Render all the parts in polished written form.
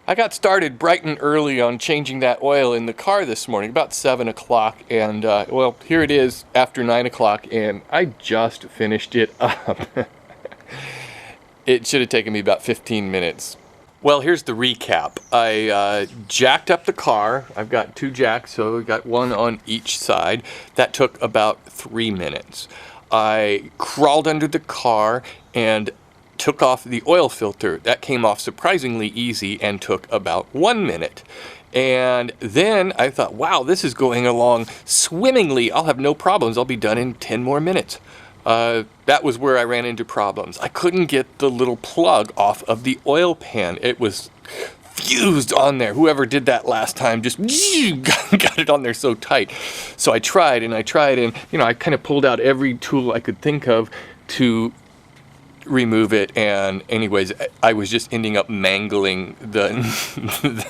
I got started bright and early on changing that oil in the car this morning, about 7 o'clock, and well, here it is after 9 o'clock, and I just finished it up. It should have taken me about 15 minutes. Well, here's the recap. I jacked up the car. I've got 2 jacks, so I got one on each side. That took about 3 minutes. I crawled under the car and took off the oil filter. That came off surprisingly easy and took about 1 minute. And then I thought, wow, this is going along swimmingly. I'll have no problems. I'll be done in 10 more minutes. That was where I ran into problems. I couldn't get the little plug off of the oil pan. It was fused on there. Whoever did that last time just got it on there so tight. So I tried and I I kind of pulled out every tool I could think of to remove it, and anyways, I was just ending up mangling the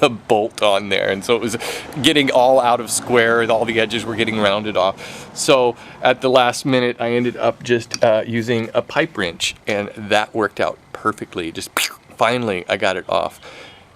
the bolt on there, and so it was getting all out of square, and all the edges were getting rounded off. So at the last minute I ended up just using a pipe wrench, and that worked out perfectly. Just finally I got it off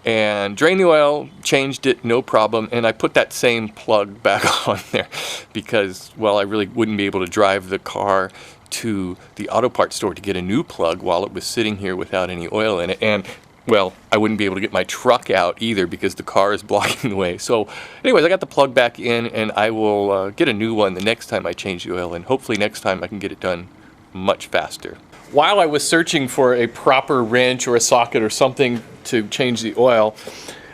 and drained the oil, changed it, no problem, and I put that same plug back on there because, well, I really wouldn't be able to drive the car to the auto parts store to get a new plug while it was sitting here without any oil in it, and well, I wouldn't be able to get my truck out either because the car is blocking the way. So anyways, I got the plug back in, and I will get a new one the next time I change the oil, and hopefully next time I can get it done much faster. While I was searching for a proper wrench or a socket or something to change the oil,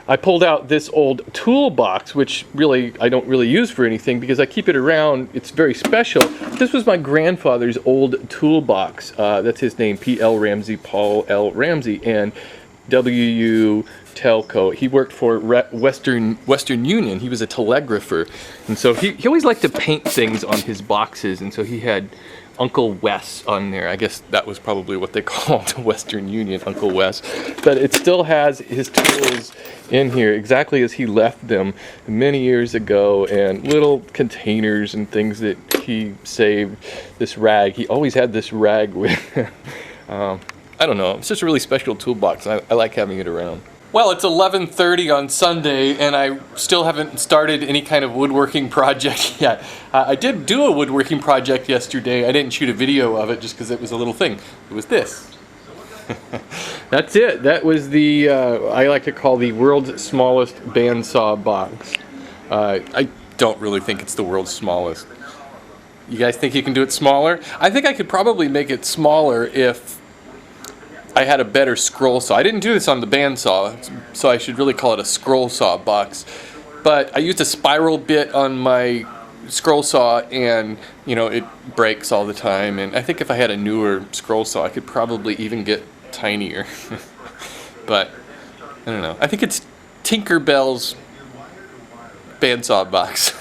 I pulled out this old toolbox, which really I don't really use for anything because I keep it around. It's very special. This was my grandfather's old toolbox. That's his name, P.L. Ramsey, Paul L. Ramsey, and W.U. Telco. He worked for Western Union. He was a telegrapher, and so he always liked to paint things on his boxes, and so he had Uncle Wes on there. I guess that was probably what they called Western Union, Uncle Wes. But it still has his tools in here exactly as he left them many years ago, and little containers and things that he saved. This rag, he always had this rag with I don't know, it's just a really special toolbox. I like having it around. Well, it's 11:30 on Sunday, and I still haven't started any kind of woodworking project yet. I did do a woodworking project yesterday. I didn't shoot a video of it just because it was a little thing. It was this. That's it. That was the, I like to call the world's smallest bandsaw box. I don't really think it's the world's smallest. You guys think you can do it smaller? I think I could probably make it smaller if I had a better scroll saw. I didn't do this on the bandsaw, so I should really call it a scroll saw box. But I used a spiral bit on my scroll saw, and it breaks all the time. And I think if I had a newer scroll saw, I could probably even get tinier. But I don't know. I think it's Tinkerbell's bandsaw box.